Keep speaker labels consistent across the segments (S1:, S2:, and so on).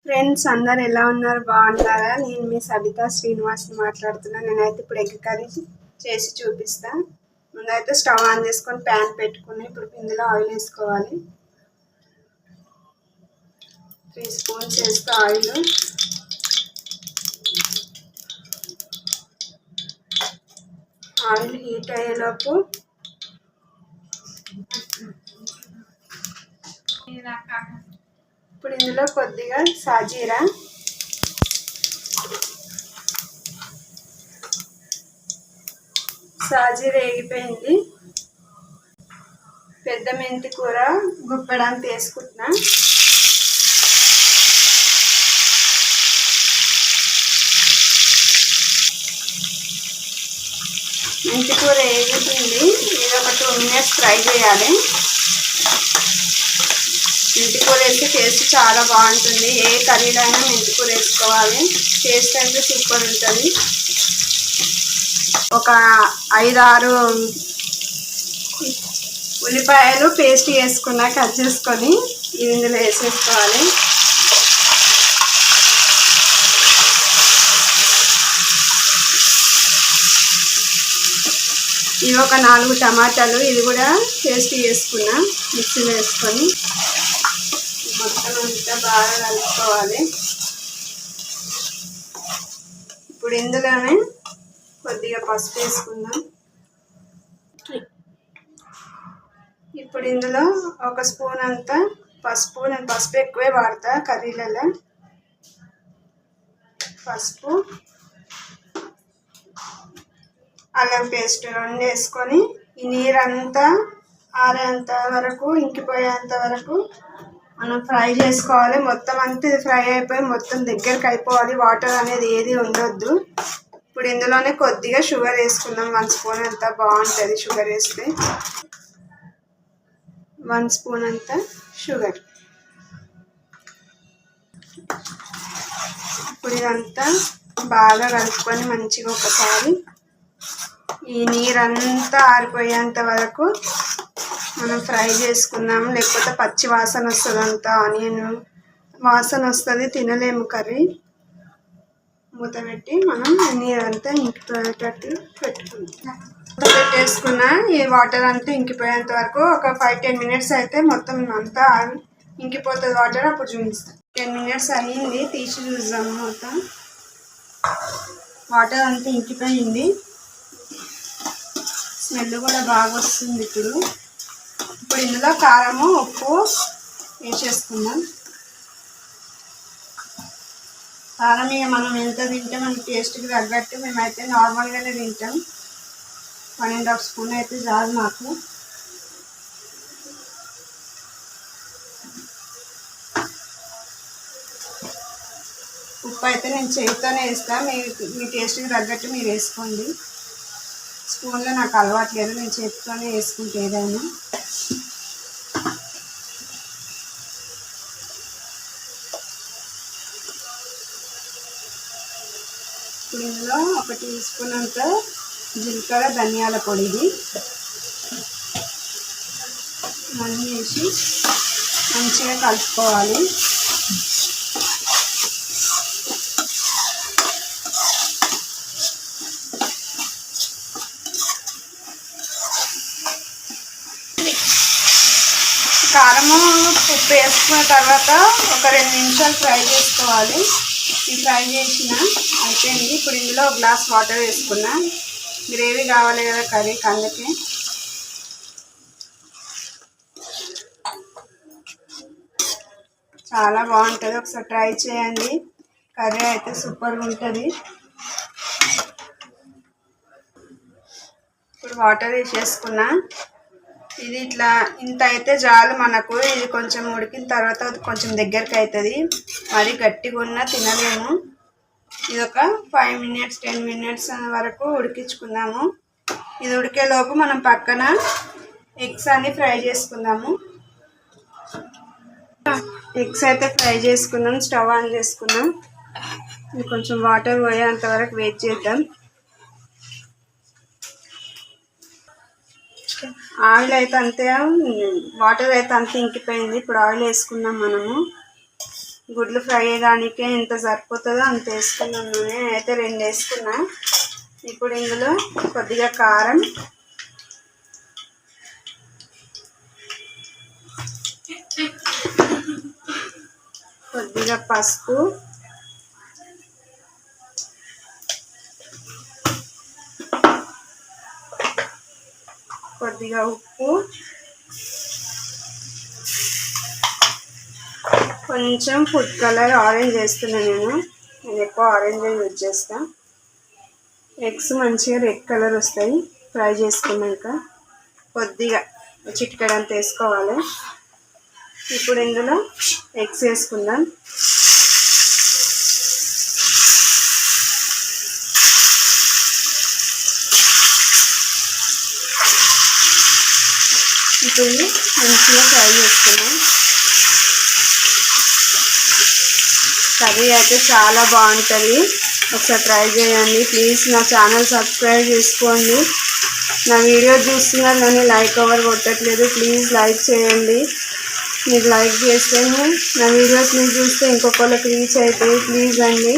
S1: Friends అందరు ఎలా ఉన్నారు? బాగున్నారా? నేను మీ సబితా శ్రీనివాస్ని మాట్లాడుతున్నాను. నేనైతే ఇప్పుడు ఎగ్ కర్రీ చేసి చూపిస్తా. ముందైతే స్టవ్ ఆన్ చేసుకొని ప్యాన్ పెట్టుకుని ఇప్పుడు ఇందులో ఆయిల్ వేసుకోవాలి. 3 స్పూన్స్ వేస్తే ఆయిల్ హీట్ అయ్యేలోపు ఇప్పుడు ఇందులో కొద్దిగా సాజీరా, వేగిపోయింది. పెద్ద మెంతి కూర గుప్పడానికి వేసుకుంటున్నా. మెంతి కూర వేగుతుంది. ఇది ఒక 2 మినిట్స్ ఫ్రై చేయాలి. మెంతి కూర వేస్తే టేస్ట్ చాలా బాగుంటుంది. ఏ కర్రీలో అయినా మెంతి కూర వేసుకోవాలి. టేస్ట్ అయితే సూపర్ ఉంటుంది. ఒక 5-6 ఉల్లిపాయలు పేస్ట్ వేసుకున్నా, కట్ చేసుకొని ఇందులో వేసేసుకోవాలి. ఇవి ఒక 4 టమాటాలు, ఇది కూడా పేస్ట్ వేసుకున్నా, మిక్సీలో వేసుకొని మొత్తం అంతా బాగా కలుపుకోవాలి. ఇప్పుడు ఇందులోనే కొద్దిగా పసుపు వేసుకుందాం. ఇప్పుడు ఇందులో 1 స్పూన్ అంతా పసుపు, నేను పసుపు ఎక్కువే వాడతా కర్రీలలో. పసుపు, అల్లం పేస్ట్ 2 వేసుకొని ఈ నీరంతా ఆరేంత వరకు, ఇంకిపోయేంత వరకు మనం ఫ్రై చేసుకోవాలి. మొత్తం అంతా ఇది ఫ్రై అయిపోయి మొత్తం దగ్గరికి అయిపోవాలి. వాటర్ అనేది ఏది ఉండొద్దు. ఇప్పుడు ఇందులోనే కొద్దిగా షుగర్ వేసుకుందాం. 1 స్పూన్ అంతా బాగుంటుంది షుగర్ వేస్తే. 1 స్పూన్ అంతా షుగర్. ఇప్పుడు ఇదంతా బాగా కలుపుకొని మంచిగా ఒకసారి ఈ నీరంతా ఆరిపోయేంత వరకు మనం ఫ్రై చేసుకుందాం. లేకపోతే పచ్చి వాసన వస్తుంది, అంతా ఆనియన్ వాసన వస్తుంది, తినలేము కర్రీ. మూత పెట్టి మనం నీరంతా ఇంకిపోయేటట్టు పెట్టుకుందాం. మూత పెట్టేసుకున్న ఈ వాటర్ అంతా ఇంకిపోయేంత వరకు ఒక 5-10 మినిట్స్ అయితే మొత్తం అంతా ఇంకిపోతుంది వాటర్. అప్పుడు చూపిస్తాం. 10 మినిట్స్ అయ్యింది, తీసి చూద్దాము. మొత్తం వాటర్ అంతా ఇంకిపోయింది. స్మెల్ కూడా బాగా వస్తుంది. ఇప్పుడు ఇందులో కారము, ఉప్పు వేసేసుకుందాం. కారం ఇక మనం ఎంత తింటే మన టేస్ట్కి తగ్గట్టు, మేమైతే నార్మల్గానే తింటాం. 1.5 స్పూన్ అయితే చాలు మాకు. ఉప్పు అయితే నేను చేతితోనే వేస్తాను. మీ టేస్ట్కి తగ్గట్టు మీరు వేసుకోండి. స్పూన్లో నాకు అలవాట్లేదు, నేను చేతితోనే వేసుకుంటే ఏదైనా. ఇప్పుడు ఇందులో 1 టీ స్పూన్ అంతా జీలకర్ర, ధనియాల పొడిది అన్నీ వేసి మంచిగా కలుపుకోవాలి. కారము, ఉప్పు వేసుకున్న తర్వాత ఒక 2 నిమిషాలు ఫ్రై చేసుకోవాలి. ఈ ఫ్రై చేసిన అయిపోయింది. ఇప్పుడు ఇందులో 1 గ్లాస్ వాటర్ వేసుకున్నా. గ్రేవీ కావాలి కదా కర్రీకి, అందుకే. చాలా బాగుంటుంది, ఒకసారి ట్రై చేయండి. కర్రీ అయితే సూపర్గా ఉంటుంది. ఇప్పుడు వాటర్ వేసేసుకున్నా. ఇది ఇట్లా ఇంత అయితే చాలు మనకు. ఇది కొంచెం ఉడికిన తర్వాత కొంచెం దగ్గరికి అవుతుంది. మరి గట్టిగా ఉన్నా తినలేము. ఇది ఒక 5 మినిట్స్ 10 మినిట్స్ వరకు ఉడికించుకుందాము. ఇది ఉడికేలోపు మనం పక్కన ఎగ్స్ అన్ని ఫ్రై చేసుకుందాము. ఎగ్స్ అయితే ఫ్రై చేసుకుందాం. స్టవ్ ఆన్ చేసుకుందాం. ఇది కొంచెం వాటర్ పోయేంత వరకు వెయిట్ చేద్దాం. ఆయిల్ అయితే అంతే, వాటర్ అయితే అంతే ఇంకిపోయింది. ఇప్పుడు ఆయిల్ వేసుకుందాం మనము. గుడ్లు ఫ్రై అయ్యడానికే ఎంత సరిపోతుందో అంత వేసుకున్నాను. నేనైతే 2 వేసుకున్నా. ఇప్పుడు ఇందులో కొద్దిగా కారం, కొద్దిగా పసుపు, కొద్దిగా ఉప్పు, కొంచెం ఫుడ్ కలర్ ఆరెంజ్ వేస్తున్నాను. నేను ఎక్కువ ఆరెంజ్ యూజ్ చేస్తాను. ఎగ్స్ మంచిగా రెడ్ కలర్ వస్తాయి ఫ్రై చేసుకున్నాక. కొద్దిగా చిటికెడంత వేసుకోవాలి. ఇప్పుడు ఇందులో ఎగ్స్ వేసుకుందాం. ఇప్పుడు మంచిగా ఫ్రై చేసుకుందాం. కర్రీ అయితే చాలా బాగుంటుంది. ఒకసారి ట్రై చేయండి ప్లీజ్. నా ఛానల్ సబ్స్క్రైబ్ చేసుకోండి. నా వీడియో చూస్తున్నారు కానీ లైక్ ఎవరు కొట్టట్లేదు. ప్లీజ్ లైక్ చేయండి. మీరు లైక్ చేస్తేనే నా వీడియోస్ మీరు చూస్తే ఇంకొకళ్ళకి రీచ్ అవుతాయి. ప్లీజ్ అండి,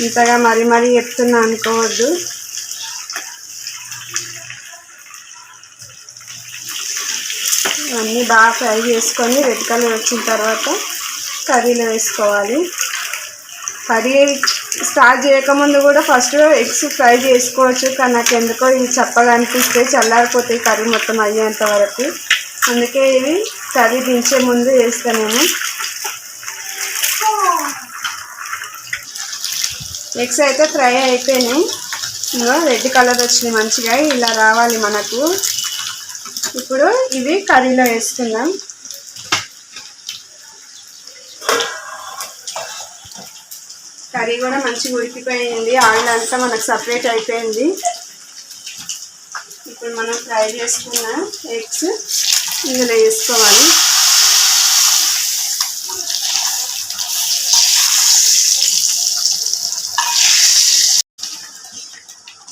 S1: ఇంతగా మరీ చెప్తున్నా అనుకోవద్దు. అన్నీ బాగా ఫ్రై చేసుకొని రెడ్ కలర్ వచ్చిన తర్వాత కర్రీలో వేసుకోవాలి. కర్రీ స్టార్ట్ చేయకముందు కూడా ఫస్ట్ ఎగ్స్ ఫ్రై చేసుకోవచ్చు, కానీ నాకు ఎందుకో ఇవి చప్పగా అనిపిస్తే చల్లారిపోతాయి కర్రీ మొత్తం అయ్యేంత వరకు. అందుకే ఇవి కర్రీ దించే ముందు వేస్తాను నేను. ఎగ్స్ అయితే ఫ్రై అయిపోయినాయి. ఇంకా రెడ్ కలర్ వచ్చినాయి మంచిగా, ఇలా రావాలి మనకు. ఇప్పుడు ఇవి కర్రీలో వేసుకుందాం. కర్రీ కూడా మంచిగా ఉడికిపోయింది. ఆయిల్ అంతా మనకు సపరేట్ అయిపోయింది. ఇప్పుడు మనం ఫ్రై చేసుకున్న ఎగ్స్ ఇందులో వేసుకోవాలి.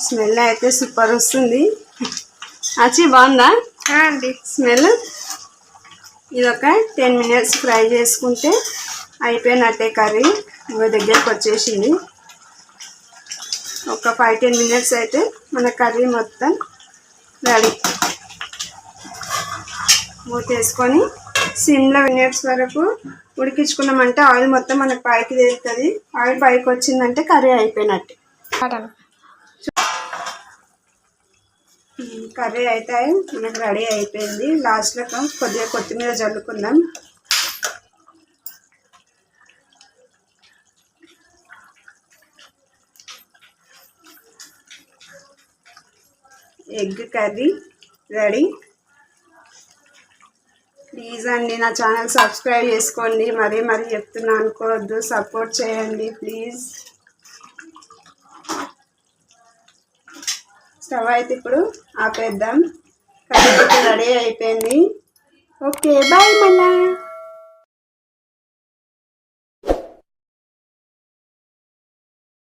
S1: స్మెల్ అయితే సూపర్ వస్తుంది. అచ్చి బాగుందా అండి స్మెల్? ఇదొక 10 minutes ఫ్రై చేసుకుంటే అయిపోయినట్టే కర్రీ. దగ్గరకు వచ్చేసింది. ఒక 5-10 minutes అయితే మన కర్రీ మొత్తం రెడీ. మూత వేసుకొని సిమ్లో మినిట్స్ వరకు ఉడికించుకున్నామంటే ఆయిల్ మొత్తం మనకు పైకి తేలుతుంది. ఆయిల్ పైకి వచ్చిందంటే కర్రీ అయిపోయినట్టే. కర్రీ అయితే మనకు రెడీ అయిపోయింది. లాస్ట్లో కొద్దిగా కొత్తిమీర జల్లుకుందాం. Egg curry ready. ప్లీజ్ అండి నా ఛానల్ సబ్స్క్రైబ్ చేసుకోండి. మరీ చెప్తున్నా అనుకోవద్దు. సపోర్ట్ చేయండి ప్లీజ్. స్టవ్ అయితే ఇప్పుడు ఆపేద్దాం. కర్రీ రెడీ అయిపోయింది. ఓకే బాయ్ మళ్ళా.